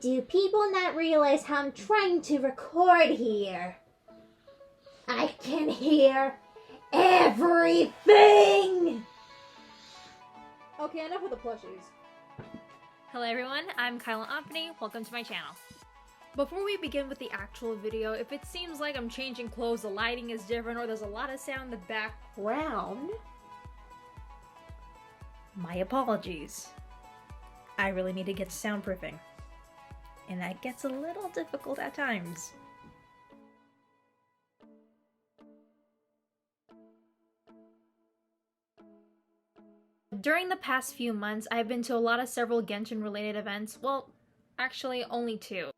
Do people not realize how I'm trying to record here? I can hear everything! Okay, enough of the plushies. Hello everyone, I'm Kylo. Welcome to my channel. Before we begin with the actual video, if it seems like I'm changing clothes, the lighting is different, or there's a lot of sound in the background, my apologies. I really need to get soundproofing, and that gets a little difficult at times. During the past few months, I've been to a lot of several Genshin related events. Well, actually only 2.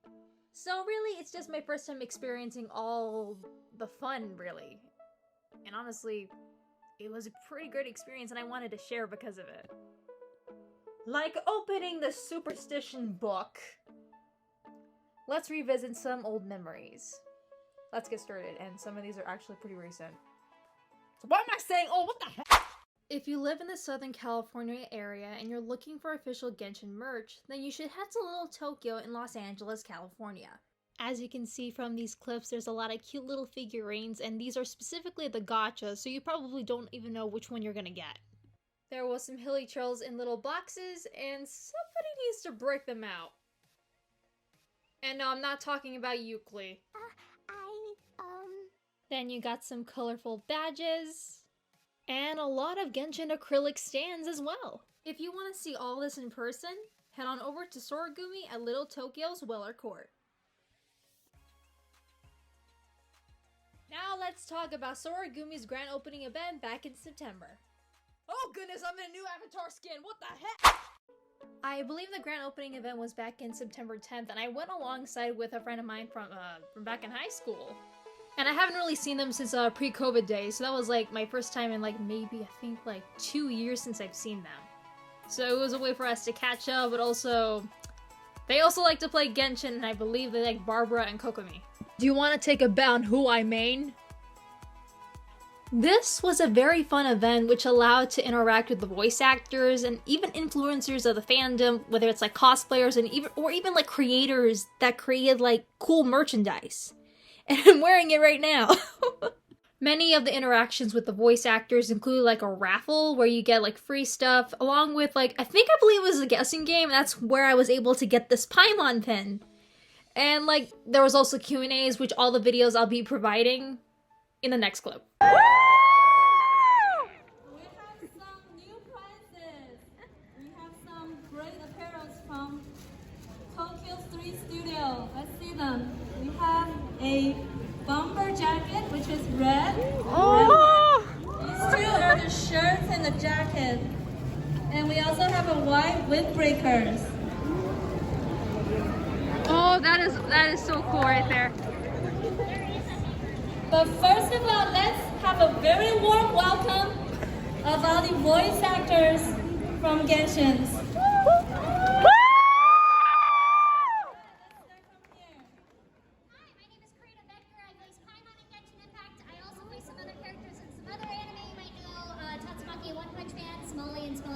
So really, it's just my first time experiencing all the fun, really. And honestly, it was a pretty great experience and I wanted to share because of it. Like opening the Superstition book. Let's revisit some old memories. Let's get started, and some of these are actually pretty recent. So why am I saying, oh, what the heck? If you live in the Southern California area and you're looking for official Genshin merch, then you should head to Little Tokyo in Los Angeles, California. As you can see from these clips, there's a lot of cute little figurines, and these are specifically the gachas, so you probably don't even know which one you're gonna get. There was some hilly trails in little boxes, and somebody needs to break them out. And no, I'm not talking about Euclid. Then you got some colorful badges. And a lot of Genshin acrylic stands as well. If you want to see all this in person, head on over to Sora Gumi at Little Tokyo's Weller Court. Now let's talk about Sora Gumi's grand opening event back in September. Oh goodness, I'm in a new avatar skin, what the heck? I believe the grand opening event was back in September 10th, and I went alongside with a friend of mine from back in high school. And I haven't really seen them since pre-COVID days, so that was like my first time in like maybe I think like 2 years since I've seen them. So it was a way for us to catch up, but also they also like to play Genshin, and I believe they like Barbara and Kokomi. Do you want to take a bet on who I main? This was a very fun event which allowed to interact with the voice actors and even influencers of the fandom, whether it's like cosplayers and even like creators that created like cool merchandise. And I'm wearing it right now. Many of the interactions with the voice actors include like a raffle where you get like free stuff, along with like, I believe it was a guessing game. That's where I was able to get this Paimon pin. And like, there was also Q&As, which all the videos I'll be providing in the next clip. We have some new prizes. We have some great apparels from Tokyo 3 Studio. Let's see them. We have a bomber jacket, which is red. Oh! These 2 are the shirts and the jacket. And we also have a white windbreakers. Oh, that is so cool right there. But first of all, let's have a very warm welcome of all the voice actors from Genshin.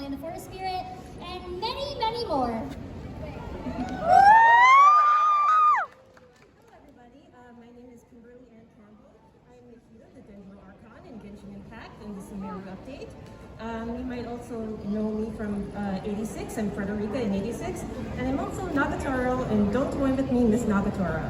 The Forest Spirit, and many, many more. Hello everybody, my name is Kimberly Ann Campbell. I'm Nikita, the Denjo Archon in Genshin Impact in the Sumeru update. You might also know me from 86. I'm Frederica in 86. And I'm also Nagatoro, and don't toy with me, Miss Nagatoro.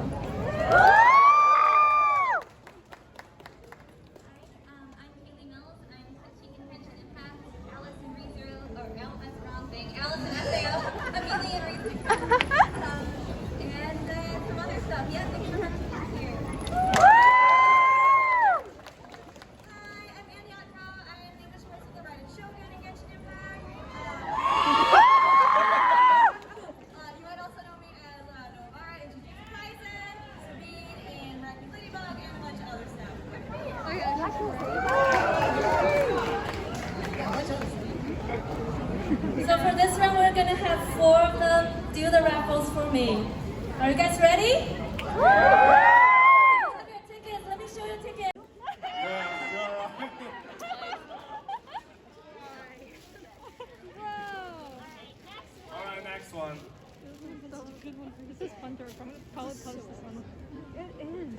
So for this round, we're gonna have 4 of them do the raffles for me. Are you guys ready? Have your tickets. Let me show you a ticket. Alright, next one. good one. This is fun to probably post this one. It is.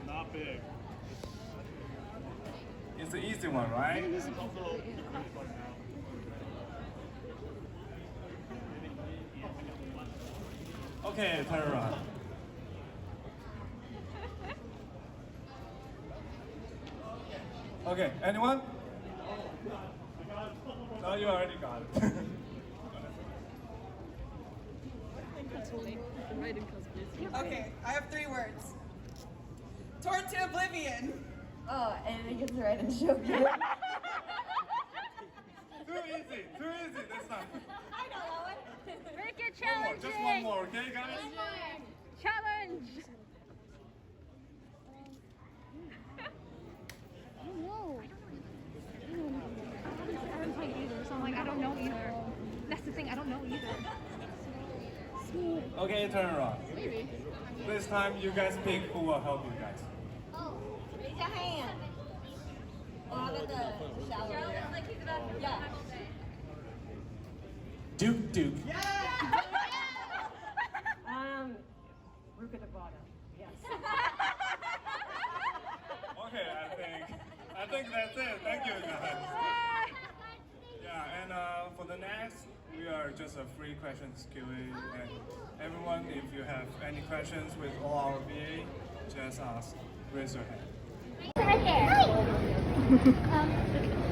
Not big. It's an easy one, right? Okay, turn around. Okay, anyone? No, you already got it. Okay, I have 3 words. Toward to oblivion. Oh, and it gets right in show. Too easy this time. Make it One more, challenging! just one more, okay, guys? Challenge! I haven't played either, so I'm like, I don't know either. That's the thing, I don't know either. Okay, turn around. This time, you guys pick who will help you guys. Raise your hand. Oh, I'm at the shower. Yeah. Duke. Ruka Devada. Yes. Okay, I think that's it. Thank you, guys. Yeah, and for the next, we are just a free questions Q&A. And everyone, if you have any questions with all our VA, just ask. Raise your hand. Right there.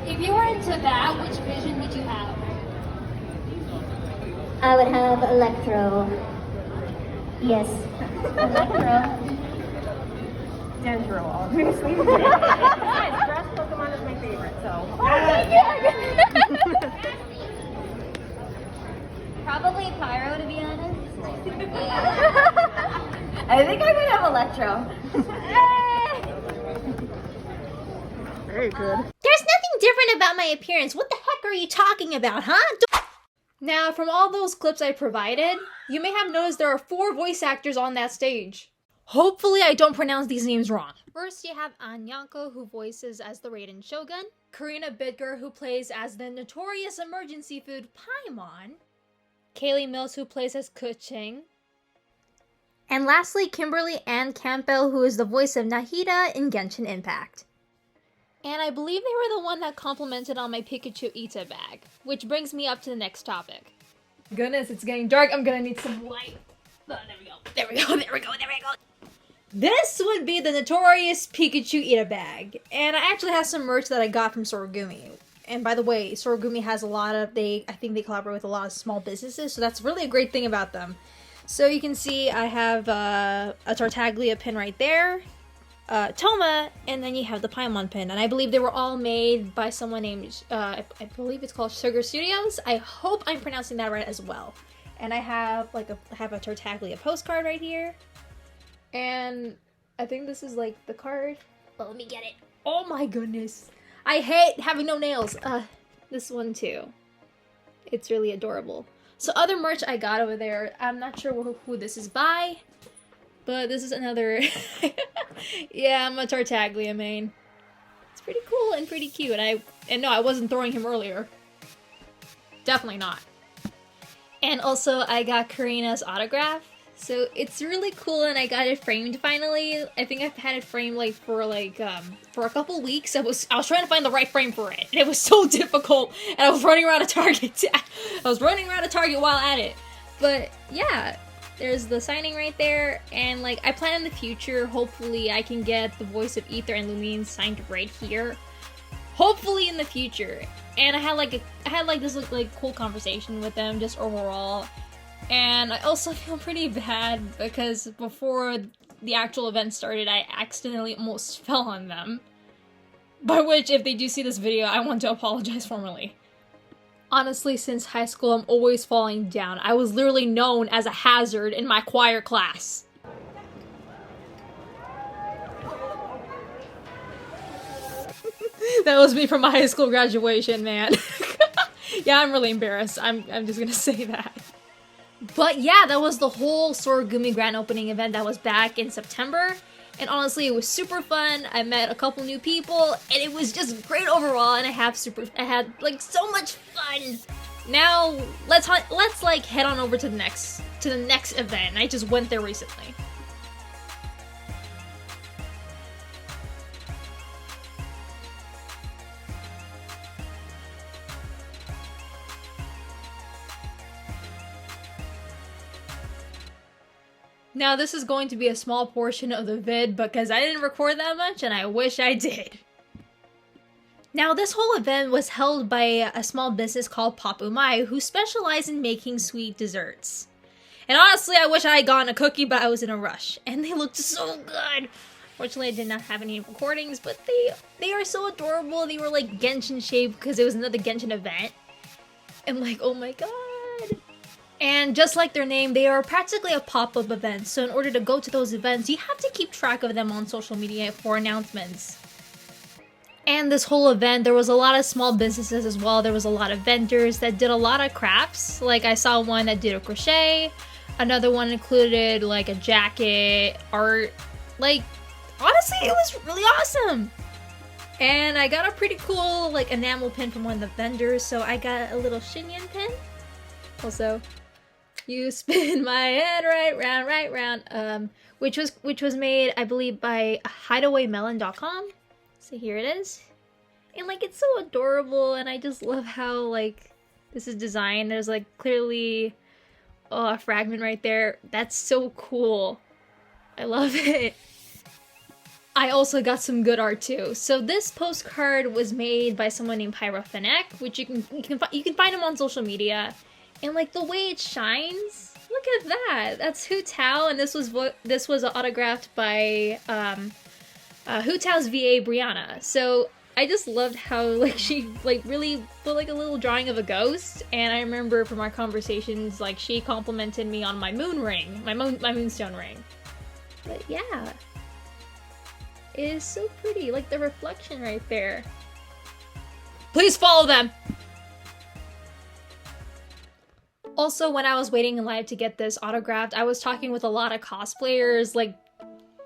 If you were into that, which vision would you have? I would have Electro. Yes. Electro. Dendro, obviously. Grass Pokemon is my favorite, so. Probably Pyro, to be honest. I think I'm gonna have Electro. Very good. There's nothing different about my appearance. What the heck are you talking about, huh? Now, from all those clips I provided, you may have noticed there are 4 voice actors on that stage. Hopefully I don't pronounce these names wrong. First, you have Anyanko, who voices as the Raiden Shogun, Karina Bidger, who plays as the notorious emergency food Paimon, Kaylee Mills, who plays as Kuching, and lastly, Kimberly Ann Campbell, who is the voice of Nahida in Genshin Impact. And I believe they were the one that complimented on my Pikachu Ita bag, which brings me up to the next topic. Goodness, it's getting dark. I'm gonna need some light. Oh, there we go. This would be the notorious Pikachu Ita bag. And I actually have some merch that I got from Sora Gumi. And by the way, Sora Gumi has a lot of, I think they collaborate with a lot of small businesses, so that's really a great thing about them. So you can see I have a Tartaglia pin right there, Toma, and then you have the Paimon pin. And I believe they were all made by someone named, I believe it's called Sugar Studios. I hope I'm pronouncing that right as well. And I have a Tartaglia postcard right here. And I think this is like the card. Well, let me get it. Oh my goodness. I hate having no nails. This one too. It's really adorable. So other merch I got over there, I'm not sure who this is by, but this is another, yeah, I'm a Tartaglia main. It's pretty cool and pretty cute. And no, I wasn't throwing him earlier. Definitely not. And also I got Karina's autograph. So it's really cool, and I got it framed finally. I think I've had it framed for a couple weeks. I was trying to find the right frame for it, and it was so difficult. And I was running around a Target. While at it. But yeah, there's the signing right there, and I plan in the future. Hopefully, I can get the voice of Ether and Lumine signed right here. Hopefully in the future. And I had this cool conversation with them just overall. And I also feel pretty bad because before the actual event started, I accidentally almost fell on them. By which, if they do see this video, I want to apologize formally. Honestly, since high school, I'm always falling down. I was literally known as a hazard in my choir class. That was me from my high school graduation, man. Yeah, I'm really embarrassed. I'm just gonna say that. But yeah, that was the whole Sora Gumi grand opening event that was back in September. And honestly, it was super fun. I met a couple new people, and it was just great overall. And I had like so much fun. Now let's like head on over to the next event. I just went there recently. Now this is going to be a small portion of the vid because I didn't record that much and I wish I did. Now this whole event was held by a small business called Pop Umai who specialize in making sweet desserts. And honestly, I wish I had gotten a cookie, but I was in a rush. And they looked so good! Fortunately, I did not have any recordings, but they are so adorable. They were like Genshin shaped because it was another Genshin event. And like, oh my god! And just like their name, they are practically a pop-up event, so in order to go to those events, you have to keep track of them on social media for announcements. And this whole event, there was a lot of small businesses as well. There was a lot of vendors that did a lot of crafts. Like I saw one that did a crochet, another one included like a jacket, art. Like, honestly, it was really awesome! And I got a pretty cool like enamel pin from one of the vendors, so I got a little Shinyan pin. Also, you spin my head right round, which was made, I believe, by hideawaymelon.com. So here it is. And like, it's so adorable, and I just love how like this is designed. There's like clearly a fragment right there. That's so cool. I love it. I also got some good art too. So this postcard was made by someone named Pyrophenic, which you can find him on social media. And like the way it shines, look at that. That's Hu Tao, and this was autographed by Hu Tao's VA Brianna. So I just loved how like she like really put like a little drawing of a ghost. And I remember from our conversations, like she complimented me on my moon ring, my moonstone ring. But yeah, it is so pretty. Like the reflection right there. Please follow them. Also, when I was waiting in line to get this autographed, I was talking with a lot of cosplayers, like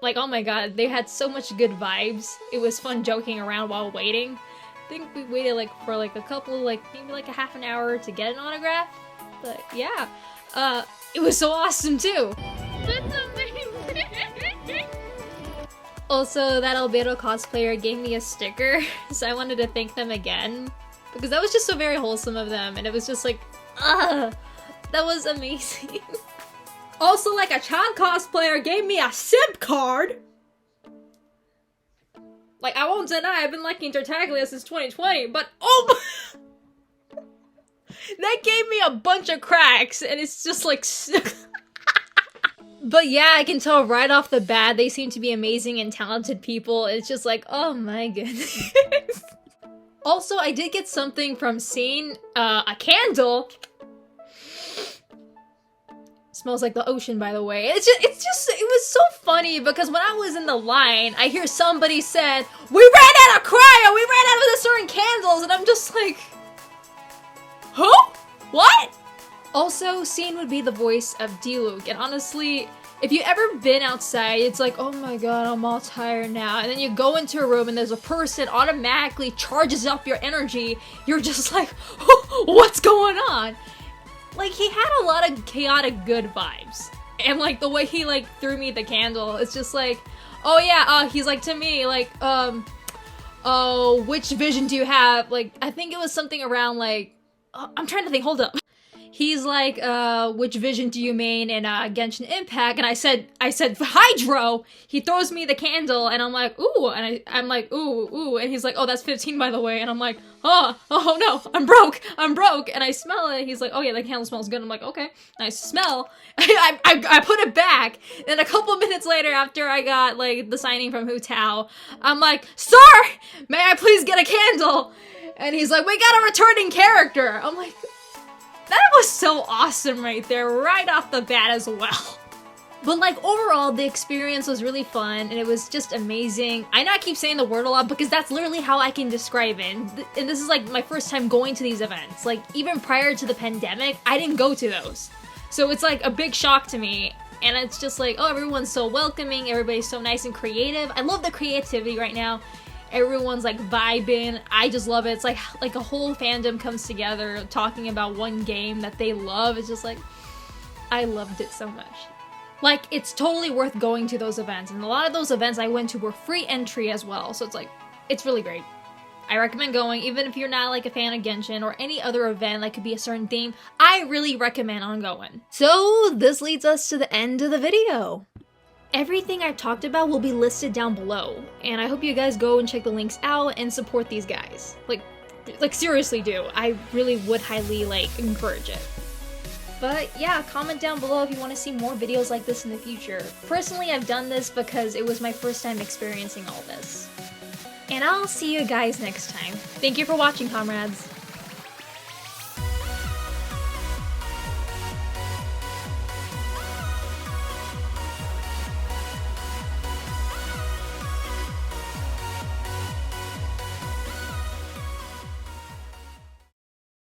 oh my god, they had so much good vibes. It was fun joking around while waiting. I think we waited for a couple, maybe a half an hour to get an autograph. But yeah, it was so awesome too. That's amazing! Also, that Albedo cosplayer gave me a sticker, so I wanted to thank them again. Because that was just so very wholesome of them, and it was just like, that was amazing. Also, like a child cosplayer gave me a SIP card. Like, I won't deny I've been liking Tartaglia since 2020, but oh my... That gave me a bunch of cracks, and it's just like... But yeah, I can tell right off the bat they seem to be amazing and talented people. It's just like, oh my goodness. Also, I did get something from Scene, a candle. Smells like the ocean, by the way. It was so funny because when I was in the line, I hear somebody said, "We ran out of cryo! We ran out of the certain candles!" And I'm just like, who? What? Also, Scene would be the voice of Diluc, and honestly, if you've ever been outside, it's like, oh my god, I'm all tired now. And then you go into a room and there's a person automatically charges up your energy. You're just like, what's going on? Like, he had a lot of chaotic good vibes. And like, the way he like threw me the candle, it's just like, oh yeah, he's like to me, like, oh, which vision do you have? Like, I think it was something around like, I'm trying to think, hold up. He's like, which vision do you main in Genshin Impact? And I said Hydro! He throws me the candle, and I'm like, ooh, and I'm like, ooh, and he's like, oh, that's 15 by the way, and I'm like, oh no, I'm broke, and I smell it, he's like, oh yeah, the candle smells good, I'm like, okay, and I smell, I put it back, and a couple minutes later, after I got, like, the signing from Hu Tao, I'm like, sir, may I please get a candle? And he's like, we got a returning character! I'm like, that was so awesome right there, right off the bat as well. But like, overall, the experience was really fun, and it was just amazing. I know I keep saying the word a lot, because that's literally how I can describe it. And this is like my first time going to these events. Like, even prior to the pandemic, I didn't go to those. So it's like a big shock to me. And it's just like, oh, everyone's so welcoming, everybody's so nice and creative. I love the creativity right now. Everyone's like vibing. I just love it. It's like a whole fandom comes together talking about one game that they love. It's just like, I loved it so much. Like, it's totally worth going to those events. And a lot of those events I went to were free entry as well. So it's like, it's really great. I recommend going, even if you're not like a fan of Genshin or any other event that could be a certain theme. I really recommend on going. So this leads us to the end of the video. Everything I've talked about will be listed down below, and I hope you guys go and check the links out and support these guys. Like seriously do. I really would highly encourage it. But yeah, comment down below if you want to see more videos like this in the future. Personally, I've done this because it was my first time experiencing all this. And I'll see you guys next time. Thank you for watching, comrades.